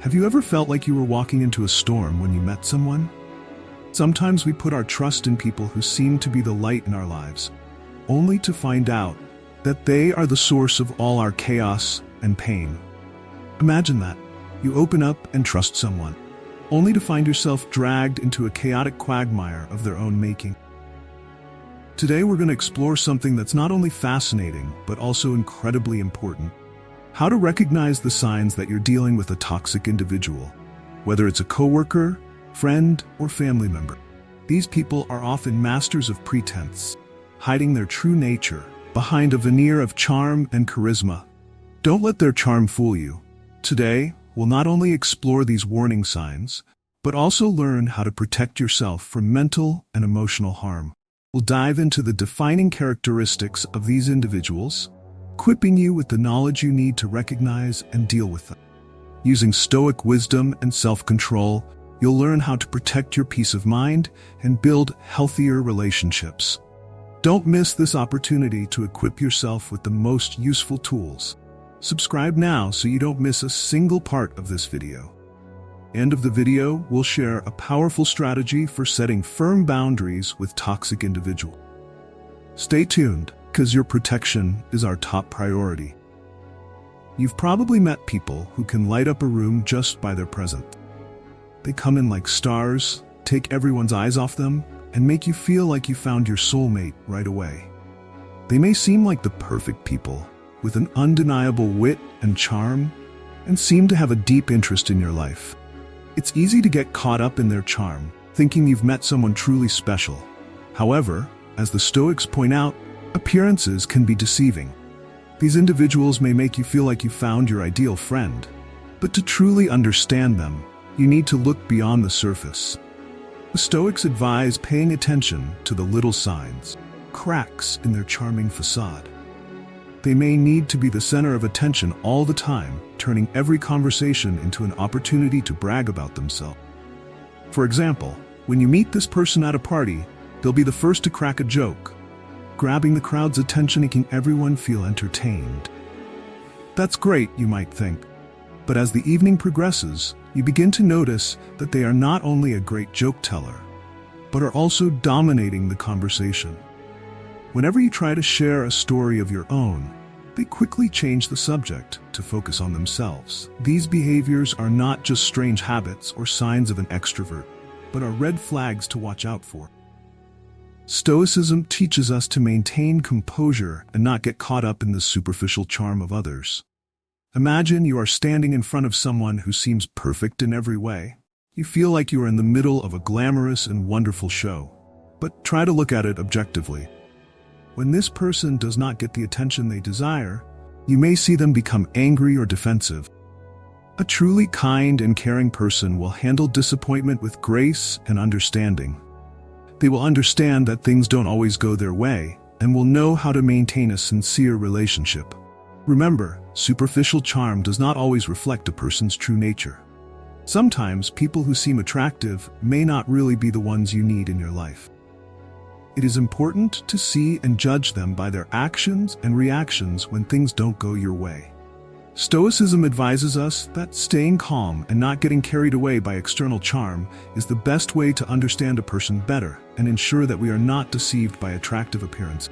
Have you ever felt like you were walking into a storm when you met someone? Sometimes we put our trust in people who seem to be the light in our lives, only to find out that they are the source of all our chaos and pain. Imagine that. You open up and trust someone, only to find yourself dragged into a chaotic quagmire of their own making. Today we're going to explore something that's not only fascinating, but also incredibly important. How to recognize the signs that you're dealing with a toxic individual, whether it's a coworker, friend, or family member. These people are often masters of pretense, hiding their true nature behind a veneer of charm and charisma. Don't let their charm fool you. Today, we'll not only explore these warning signs, but also learn how to protect yourself from mental and emotional harm. We'll dive into the defining characteristics of these individuals, equipping you with the knowledge you need to recognize and deal with them. Using Stoic wisdom and self-control, you'll learn how to protect your peace of mind and build healthier relationships. Don't miss this opportunity to equip yourself with the most useful tools. Subscribe now so you don't miss a single part of this video. End of the video, we'll share a powerful strategy for setting firm boundaries with toxic individuals. Stay tuned, because your protection is our top priority. You've probably met people who can light up a room just by their presence. They come in like stars, take everyone's eyes off them, and make you feel like you found your soulmate right away. They may seem like the perfect people, with an undeniable wit and charm, and seem to have a deep interest in your life. It's easy to get caught up in their charm, thinking you've met someone truly special. However, as the Stoics point out, appearances can be deceiving. These individuals may make you feel like you found your ideal friend, but to truly understand them, you need to look beyond the surface. The Stoics advise paying attention to the little signs, cracks in their charming facade. They may need to be the center of attention all the time, turning every conversation into an opportunity to brag about themselves. For example, when you meet this person at a party, they'll be the first to crack a joke, grabbing the crowd's attention, making everyone feel entertained. That's great, you might think. But as the evening progresses, you begin to notice that they are not only a great joke teller, but are also dominating the conversation. Whenever you try to share a story of your own, they quickly change the subject to focus on themselves. These behaviors are not just strange habits or signs of an extrovert, but are red flags to watch out for. Stoicism teaches us to maintain composure and not get caught up in the superficial charm of others. Imagine you are standing in front of someone who seems perfect in every way. You feel like you are in the middle of a glamorous and wonderful show. But try to look at it objectively. When this person does not get the attention they desire, you may see them become angry or defensive. A truly kind and caring person will handle disappointment with grace and understanding. They will understand that things don't always go their way and will know how to maintain a sincere relationship. Remember, superficial charm does not always reflect a person's true nature. Sometimes people who seem attractive may not really be the ones you need in your life. It is important to see and judge them by their actions and reactions when things don't go your way. Stoicism advises us that staying calm and not getting carried away by external charm is the best way to understand a person better and ensure that we are not deceived by attractive appearance.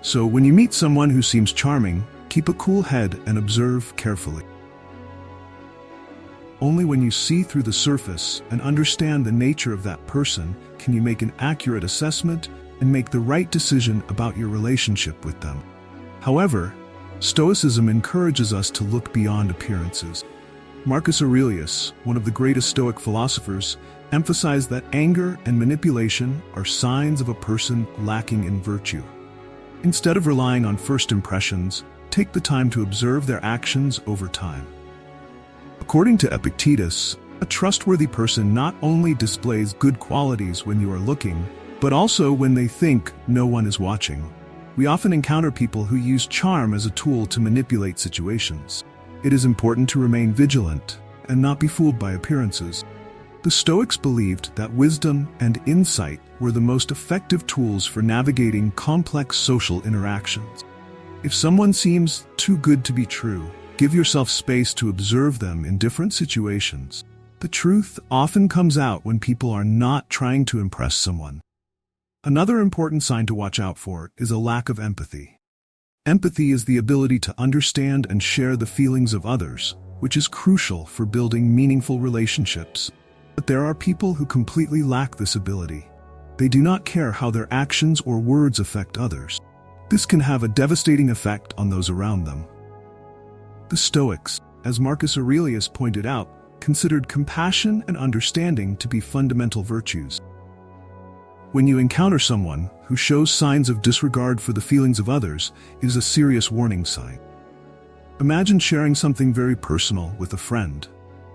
So when you meet someone who seems charming, keep a cool head and observe carefully. Only when you see through the surface and understand the nature of that person can you make an accurate assessment and make the right decision about your relationship with them. However, Stoicism encourages us to look beyond appearances. Marcus Aurelius, one of the greatest Stoic philosophers, emphasized that anger and manipulation are signs of a person lacking in virtue. Instead of relying on first impressions, take the time to observe their actions over time. According to Epictetus, a trustworthy person not only displays good qualities when you are looking, but also when they think no one is watching. We often encounter people who use charm as a tool to manipulate situations. It is important to remain vigilant and not be fooled by appearances. The Stoics believed that wisdom and insight were the most effective tools for navigating complex social interactions. If someone seems too good to be true, Give yourself space to observe them in different situations. The truth often comes out when people are not trying to impress someone. Another important sign to watch out for is a lack of empathy. Empathy is the ability to understand and share the feelings of others, which is crucial for building meaningful relationships. But there are people who completely lack this ability. They do not care how their actions or words affect others. This can have a devastating effect on those around them. The Stoics, as Marcus Aurelius pointed out, considered compassion and understanding to be fundamental virtues. When you encounter someone who shows signs of disregard for the feelings of others, it is a serious warning sign. Imagine sharing something very personal with a friend,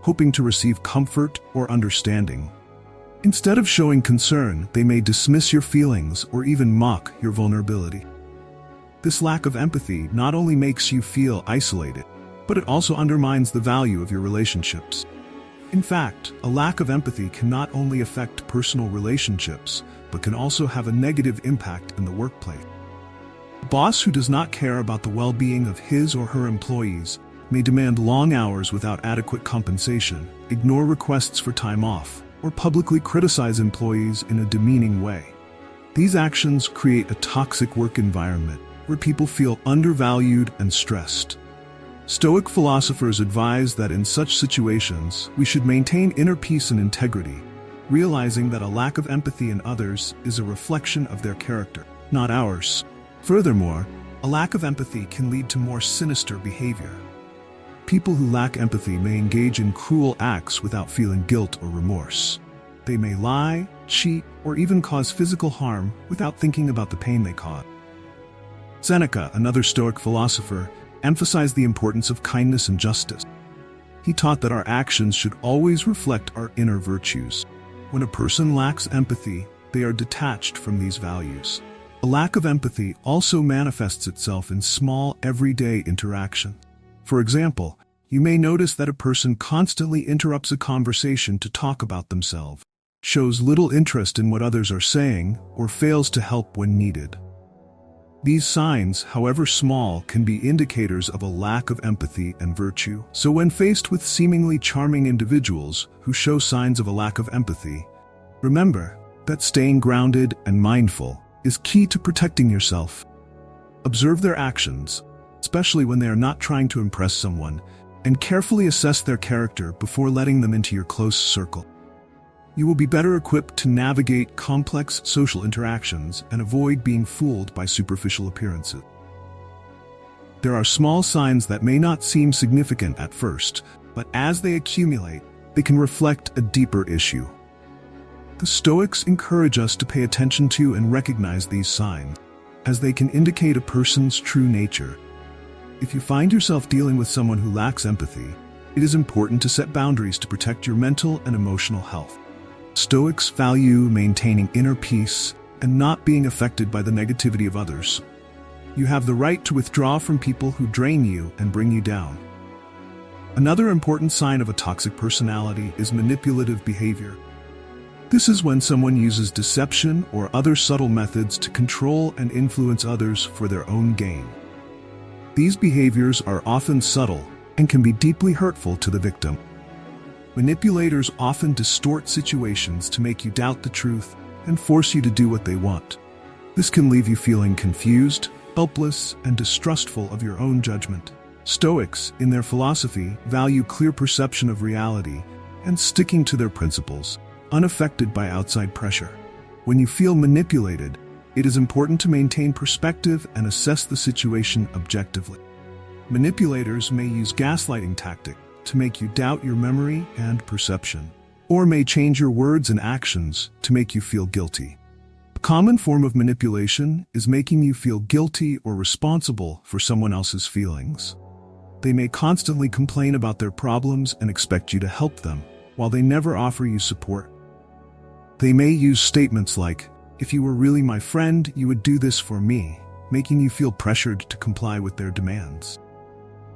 hoping to receive comfort or understanding. Instead of showing concern, they may dismiss your feelings or even mock your vulnerability. This lack of empathy not only makes you feel isolated, but it also undermines the value of your relationships. In fact, a lack of empathy can not only affect personal relationships, but can also have a negative impact in the workplace. A boss who does not care about the well-being of his or her employees may demand long hours without adequate compensation, ignore requests for time off, or publicly criticize employees in a demeaning way. These actions create a toxic work environment where people feel undervalued and stressed. Stoic philosophers advise that in such situations, we should maintain inner peace and integrity, realizing that a lack of empathy in others is a reflection of their character, not ours. Furthermore, a lack of empathy can lead to more sinister behavior. People who lack empathy may engage in cruel acts without feeling guilt or remorse. They may lie, cheat, or even cause physical harm without thinking about the pain they caused. Seneca, another Stoic philosopher, emphasized the importance of kindness and justice. He taught that our actions should always reflect our inner virtues. When a person lacks empathy, they are detached from these values. A lack of empathy also manifests itself in small, everyday interactions. For example, you may notice that a person constantly interrupts a conversation to talk about themselves, shows little interest in what others are saying, or fails to help when needed. These signs, however small, can be indicators of a lack of empathy and virtue. So when faced with seemingly charming individuals who show signs of a lack of empathy, remember that staying grounded and mindful is key to protecting yourself. Observe their actions, especially when they are not trying to impress someone, and carefully assess their character before letting them into your close circle. You will be better equipped to navigate complex social interactions and avoid being fooled by superficial appearances. There are small signs that may not seem significant at first, but as they accumulate, they can reflect a deeper issue. The Stoics encourage us to pay attention to and recognize these signs, as they can indicate a person's true nature. If you find yourself dealing with someone who lacks empathy, it is important to set boundaries to protect your mental and emotional health. Stoics value maintaining inner peace and not being affected by the negativity of others. You have the right to withdraw from people who drain you and bring you down. Another important sign of a toxic personality is manipulative behavior. This is when someone uses deception or other subtle methods to control and influence others for their own gain. These behaviors are often subtle and can be deeply hurtful to the victim. Manipulators often distort situations to make you doubt the truth and force you to do what they want. This can leave you feeling confused, helpless, and distrustful of your own judgment. Stoics, in their philosophy, value clear perception of reality and sticking to their principles, unaffected by outside pressure. When you feel manipulated, it is important to maintain perspective and assess the situation objectively. Manipulators may use gaslighting tactics to make you doubt your memory and perception, or may change your words and actions to make you feel guilty. A common form of manipulation is making you feel guilty or responsible for someone else's feelings. They may constantly complain about their problems and expect you to help them, while they never offer you support. They may use statements like, "If you were really my friend, you would do this for me," making you feel pressured to comply with their demands.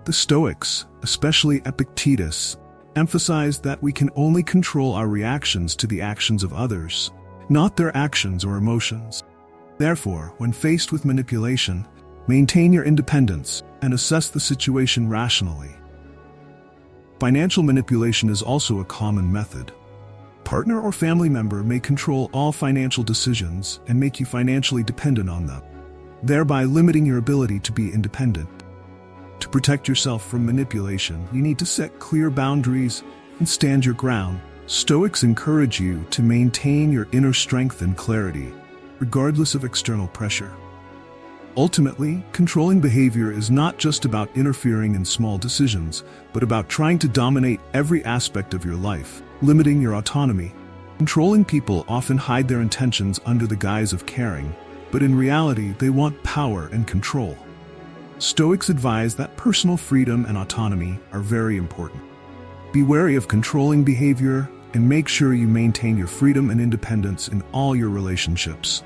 The Stoics, especially Epictetus, emphasized that we can only control our reactions to the actions of others, not their actions or emotions. Therefore, when faced with manipulation, Maintain your independence and assess the situation rationally. Financial manipulation is also a common method. Partner or family member may control all financial decisions and make you financially dependent on them, thereby limiting your ability to be independent. To protect yourself from manipulation, you need to set clear boundaries and stand your ground. Stoics encourage you to maintain your inner strength and clarity, regardless of external pressure. Ultimately, controlling behavior is not just about interfering in small decisions, but about trying to dominate every aspect of your life, limiting your autonomy. Controlling people often hide their intentions under the guise of caring, but in reality, they want power and control. Stoics advise that personal freedom and autonomy are very important. Be wary of controlling behavior and make sure you maintain your freedom and independence in all your relationships.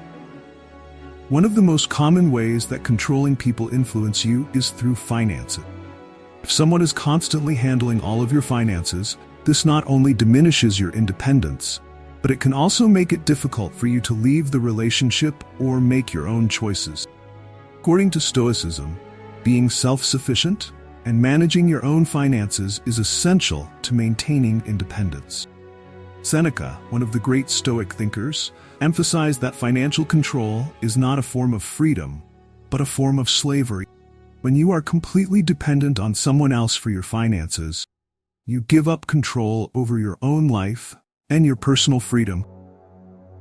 One of the most common ways that controlling people influence you is through finances. If someone is constantly handling all of your finances, this not only diminishes your independence, but it can also make it difficult for you to leave the relationship or make your own choices. According to Stoicism, being self-sufficient and managing your own finances is essential to maintaining independence. Seneca, one of the great Stoic thinkers, emphasized that financial control is not a form of freedom, but a form of slavery. When you are completely dependent on someone else for your finances, you give up control over your own life and your personal freedom.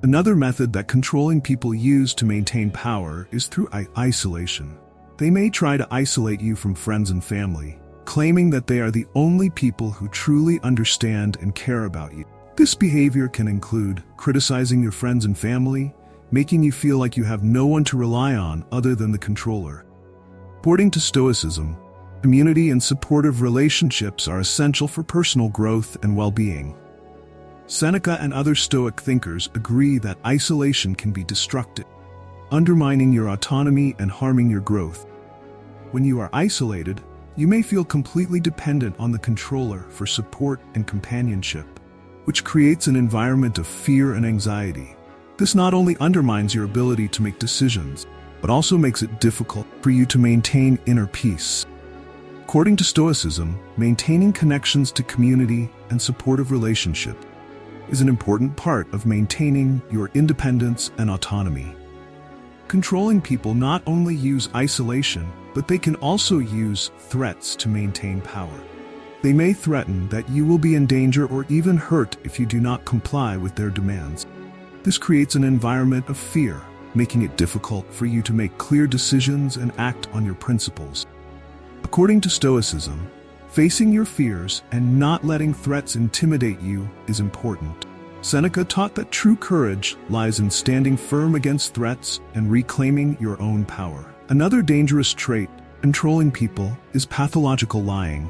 Another method that controlling people use to maintain power is through isolation. They may try to isolate you from friends and family, claiming that they are the only people who truly understand and care about you. This behavior can include criticizing your friends and family, making you feel like you have no one to rely on other than the controller. According to Stoicism, community and supportive relationships are essential for personal growth and well-being. Seneca and other Stoic thinkers agree that isolation can be destructive, undermining your autonomy and harming your growth. When you are isolated, you may feel completely dependent on the controller for support and companionship, which creates an environment of fear and anxiety. This not only undermines your ability to make decisions, but also makes it difficult for you to maintain inner peace. According to Stoicism, maintaining connections to community and supportive relationship is an important part of maintaining your independence and autonomy. Controlling people not only use isolation, but they can also use threats to maintain power. They may threaten that you will be in danger or even hurt if you do not comply with their demands. This creates an environment of fear, making it difficult for you to make clear decisions and act on your principles. According to Stoicism, facing your fears and not letting threats intimidate you is important. Seneca taught that true courage lies in standing firm against threats and reclaiming your own power. Another dangerous trait controlling people is pathological lying.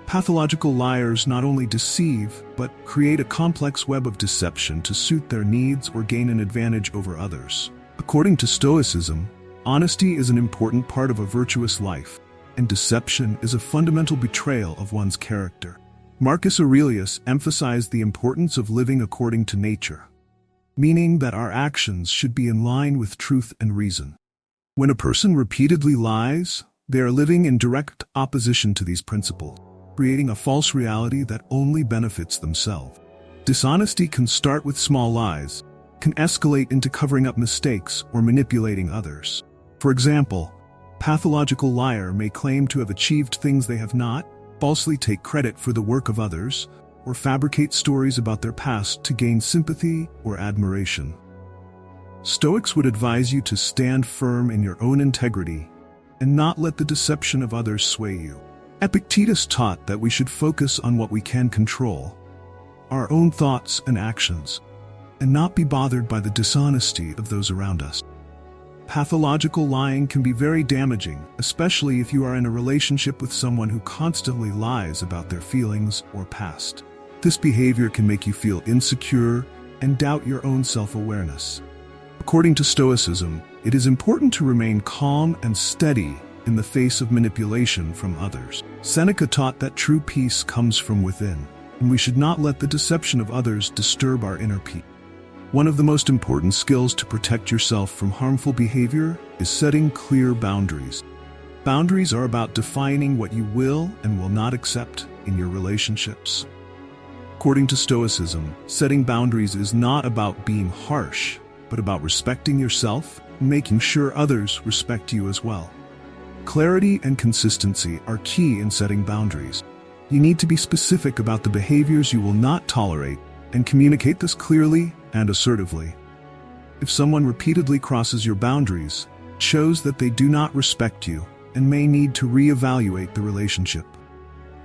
Pathological liars not only deceive, but create a complex web of deception to suit their needs or gain an advantage over others. According to Stoicism, honesty is an important part of a virtuous life, and deception is a fundamental betrayal of one's character. Marcus Aurelius emphasized the importance of living according to nature, meaning that our actions should be in line with truth and reason. When a person repeatedly lies, they are living in direct opposition to these principles, creating a false reality that only benefits themselves. Dishonesty can start with small lies, can escalate into covering up mistakes or manipulating others. For example, a pathological liar may claim to have achieved things they have not, falsely take credit for the work of others, or fabricate stories about their past to gain sympathy or admiration. Stoics would advise you to stand firm in your own integrity and not let the deception of others sway you. Epictetus taught that we should focus on what we can control, our own thoughts and actions, and not be bothered by the dishonesty of those around us. Pathological lying can be very damaging, especially if you are in a relationship with someone who constantly lies about their feelings or past. This behavior can make you feel insecure and doubt your own self-awareness. According to Stoicism, it is important to remain calm and steady in the face of manipulation from others. Seneca taught that true peace comes from within, and we should not let the deception of others disturb our inner peace. One of the most important skills to protect yourself from harmful behavior is setting clear boundaries. Boundaries are about defining what you will and will not accept in your relationships. According to Stoicism, setting boundaries is not about being harsh, but about respecting yourself and making sure others respect you as well. Clarity and consistency are key in setting boundaries. You need to be specific about the behaviors you will not tolerate and communicate this clearly and assertively. If someone repeatedly crosses your boundaries, it shows that they do not respect you and may need to reevaluate the relationship.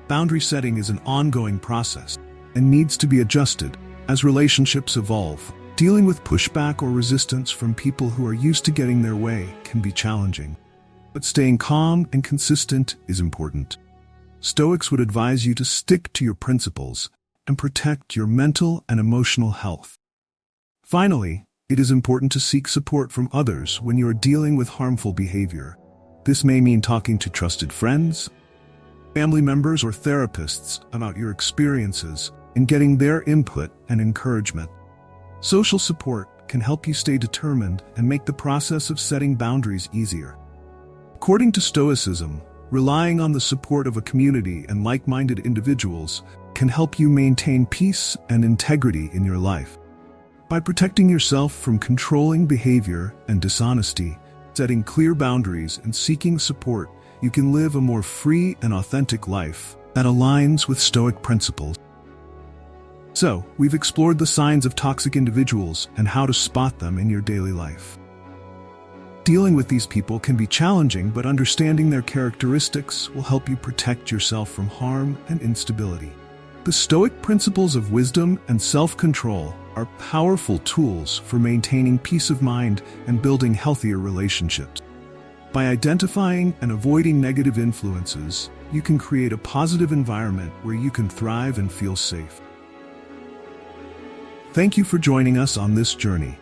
Boundary setting is an ongoing process and needs to be adjusted as relationships evolve. Dealing with pushback or resistance from people who are used to getting their way can be challenging, but staying calm and consistent is important. Stoics would advise you to stick to your principles and protect your mental and emotional health. Finally, it is important to seek support from others when you are dealing with harmful behavior. This may mean talking to trusted friends, family members, or therapists about your experiences and getting their input and encouragement. Social support can help you stay determined and make the process of setting boundaries easier. According to Stoicism, relying on the support of a community and like-minded individuals can help you maintain peace and integrity in your life. By protecting yourself from controlling behavior and dishonesty, setting clear boundaries, and seeking support, you can live a more free and authentic life that aligns with Stoic principles. So, we've explored the signs of toxic individuals and how to spot them in your daily life. Dealing with these people can be challenging, but understanding their characteristics will help you protect yourself from harm and instability. The Stoic principles of wisdom and self-control are powerful tools for maintaining peace of mind and building healthier relationships. By identifying and avoiding negative influences, you can create a positive environment where you can thrive and feel safe. Thank you for joining us on this journey.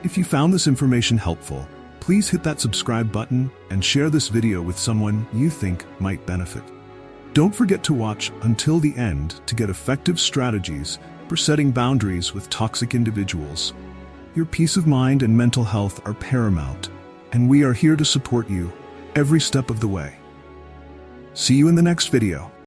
If you found this information helpful, please hit that subscribe button and share this video with someone you think might benefit. Don't forget to watch until the end to get effective strategies for setting boundaries with toxic individuals. Your peace of mind and mental health are paramount, and we are here to support you every step of the way. See you in the next video.